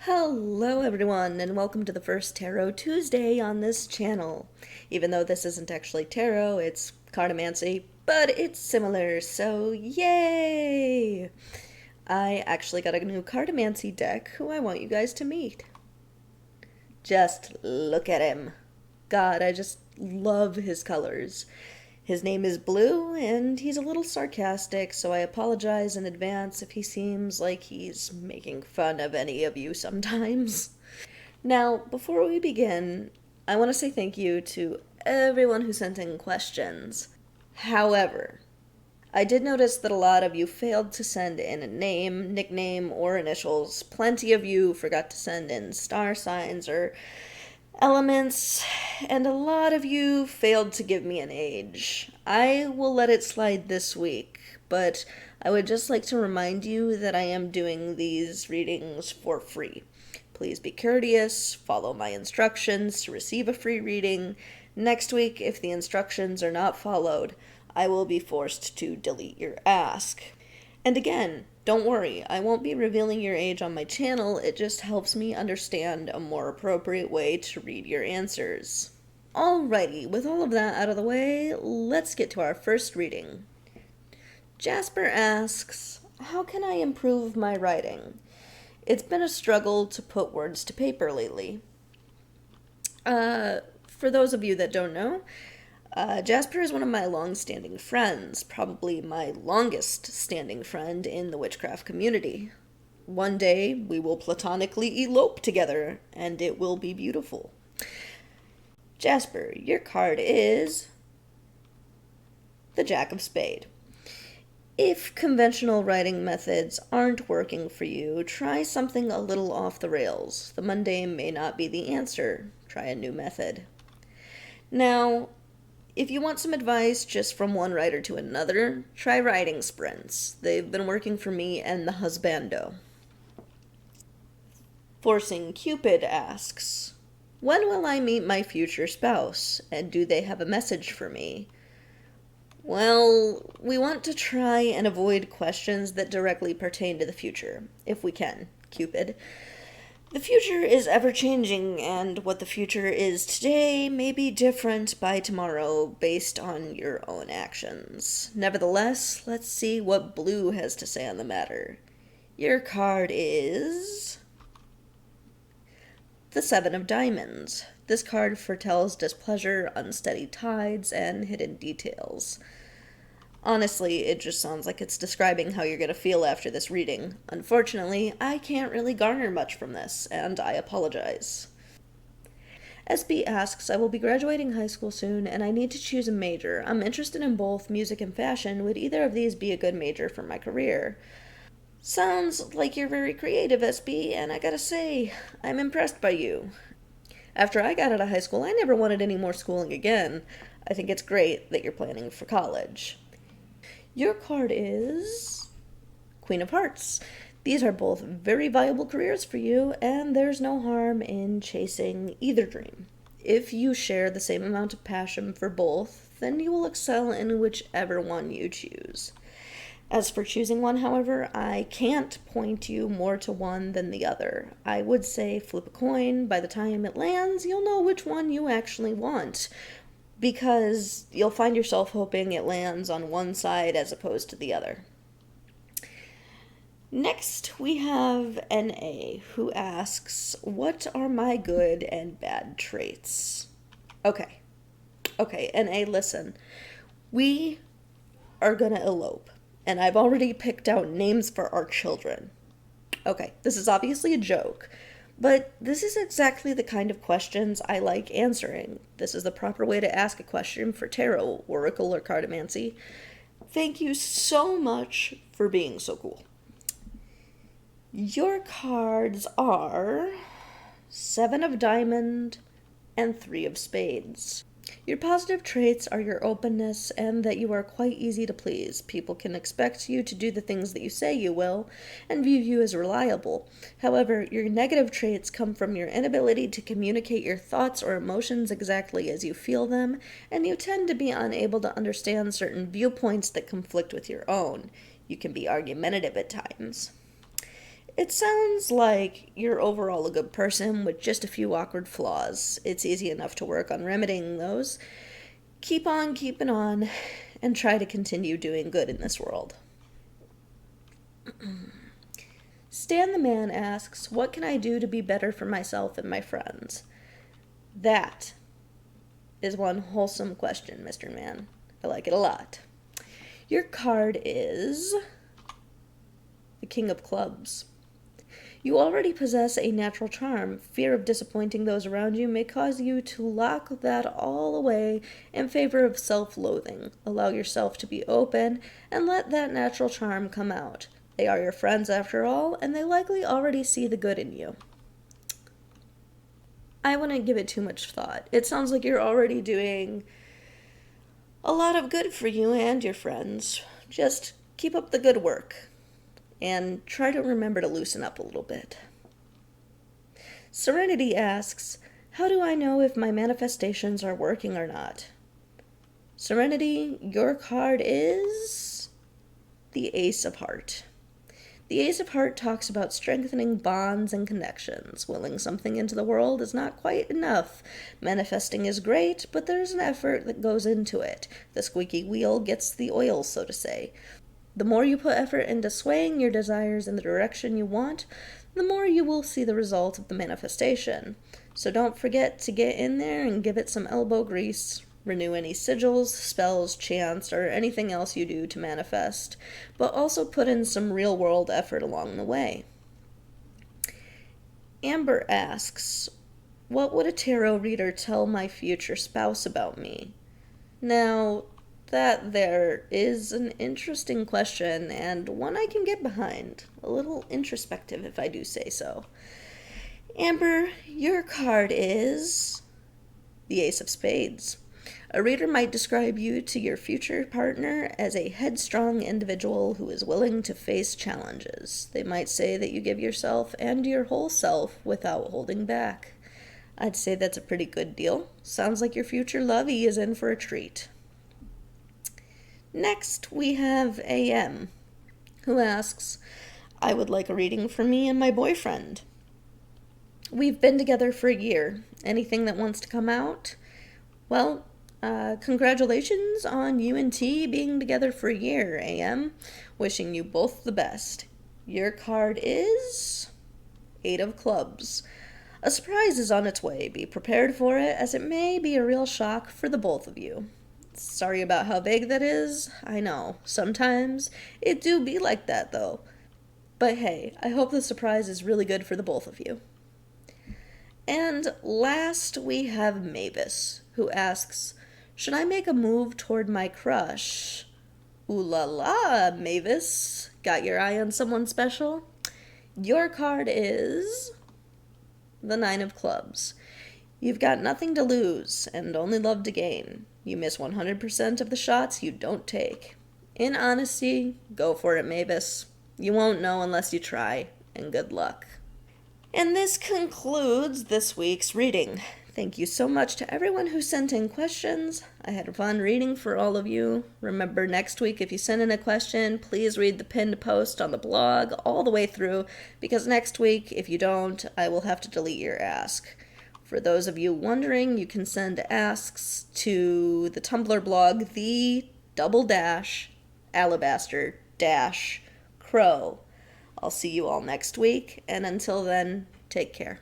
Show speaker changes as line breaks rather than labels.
Hello everyone, and welcome to the first Tarot Tuesday on this channel. Even though this isn't actually tarot, it's cartomancy, but it's similar, so yay! I actually got a new cartomancy deck who I want you guys to meet. Just look at him. God, I just love his colors. His name is Blue, and he's a little sarcastic, so I apologize in advance if he seems like he's making fun of any of you sometimes. Now, before we begin, I want to say thank you to everyone who sent in questions. However, I did notice that a lot of you failed to send in a name, nickname, or initials. Plenty of you forgot to send in star signs or elements, and a lot of you failed to give me an age. I will let it slide this week, but I would just like to remind you that I am doing these readings for free. Please be courteous, follow my instructions to receive a free reading. Next week, if the instructions are not followed, I will be forced to delete your ask. And again, don't worry, I won't be revealing your age on my channel, it just helps me understand a more appropriate way to read your answers. Alrighty, with all of that out of the way, let's get to our first reading. Jasper asks, how can I improve my writing? It's been a struggle to put words to paper lately. For those of you that don't know, Jasper is one of my long-standing friends, probably my longest-standing friend in the witchcraft community. One day, we will platonically elope together, and it will be beautiful. Jasper, your card is the Jack of Spades. If conventional writing methods aren't working for you, try something a little off the rails. The mundane may not be the answer. Try a new method. Now, if you want some advice just from one writer to another, try writing sprints. They've been working for me and the husbando. Forcing Cupid asks, when will I meet my future spouse, and do they have a message for me? Well, we want to try and avoid questions that directly pertain to the future, if we can, Cupid. The future is ever-changing, and what the future is today may be different by tomorrow based on your own actions. Nevertheless, let's see what Blue has to say on the matter. Your card is the Seven of Diamonds. This card foretells displeasure, unsteady tides, and hidden details. Honestly, it just sounds like it's describing how you're going to feel after this reading. Unfortunately, I can't really garner much from this, and I apologize. SB asks, I will be graduating high school soon, and I need to choose a major. I'm interested in both music and fashion. Would either of these be a good major for my career? Sounds like you're very creative, SB, and I gotta say, I'm impressed by you. After I got out of high school, I never wanted any more schooling again. I think it's great that you're planning for college. Your card is Queen of Hearts. These are both very viable careers for you, and there's no harm in chasing either dream. If you share the same amount of passion for both, then you will excel in whichever one you choose. As for choosing one, however, I can't point you more to one than the other. I would say flip a coin. By the time it lands, you'll know which one you actually want, because you'll find yourself hoping it lands on one side as opposed to the other. Next, we have NA, who asks, what are my good and bad traits? Okay, NA, listen. We are gonna elope, and I've already picked out names for our children. Okay, this is obviously a joke, but this is exactly the kind of questions I like answering. This is the proper way to ask a question for tarot, oracle, or cartomancy. Thank you so much for being so cool. Your cards are Seven of Diamonds and Three of Spades. Your positive traits are your openness and that you are quite easy to please. People can expect you to do the things that you say you will and view you as reliable. However, your negative traits come from your inability to communicate your thoughts or emotions exactly as you feel them, and you tend to be unable to understand certain viewpoints that conflict with your own. You can be argumentative at times. It sounds like you're overall a good person with just a few awkward flaws. It's easy enough to work on remedying those. Keep on keeping on and try to continue doing good in this world. Stan the Man asks, what can I do to be better for myself and my friends? That is one wholesome question, Mr. Man. I like it a lot. Your card is the King of Clubs. You already possess a natural charm. Fear of disappointing those around you may cause you to lock that all away in favor of self-loathing. Allow yourself to be open and let that natural charm come out. They are your friends after all, and they likely already see the good in you. I wouldn't give it too much thought. It sounds like you're already doing a lot of good for you and your friends. Just keep up the good work. And try to remember to loosen up a little bit. Serenity asks, how do I know if my manifestations are working or not? Serenity, your card is the Ace of Heart. The Ace of Heart talks about strengthening bonds and connections. Willing something into the world is not quite enough. Manifesting is great, but there's an effort that goes into it. The squeaky wheel gets the oil, so to say. The more you put effort into swaying your desires in the direction you want, the more you will see the result of the manifestation. So don't forget to get in there and give it some elbow grease. Renew any sigils, spells, chants, or anything else you do to manifest, but also put in some real-world effort along the way. Amber asks, what would a tarot reader tell my future spouse about me? Now, that there is an interesting question, and one I can get behind. A little introspective, if I do say so. Amber, your card is the Ace of Spades. A reader might describe you to your future partner as a headstrong individual who is willing to face challenges. They might say that you give yourself and your whole self without holding back. I'd say that's a pretty good deal. Sounds like your future lovey is in for a treat. Next, we have AM, who asks, I would like a reading for me and my boyfriend. We've been together for a year. Anything that wants to come out? Well, congratulations on you and T being together for a year, AM. Wishing you both the best. Your card is Eight of Clubs. A surprise is on its way. Be prepared for it, as it may be a real shock for the both of you. Sorry about how vague that is. I know. Sometimes it do be like that, though. But hey, I hope the surprise is really good for the both of you. And last, we have Mavis, who asks, should I make a move toward my crush? Ooh la la, Mavis. Got your eye on someone special? Your card is the Nine of Clubs. You've got nothing to lose and only love to gain. You miss 100% of the shots you don't take. In honesty, go for it, Mavis. You won't know unless you try, and good luck. And this concludes this week's reading. Thank you so much to everyone who sent in questions. I had fun reading for all of you. Remember, next week, if you send in a question, please read the pinned post on the blog all the way through, because next week, if you don't, I will have to delete your ask. For those of you wondering, you can send asks to the Tumblr blog, the_alabaster-crow. I'll see you all next week, and until then, take care.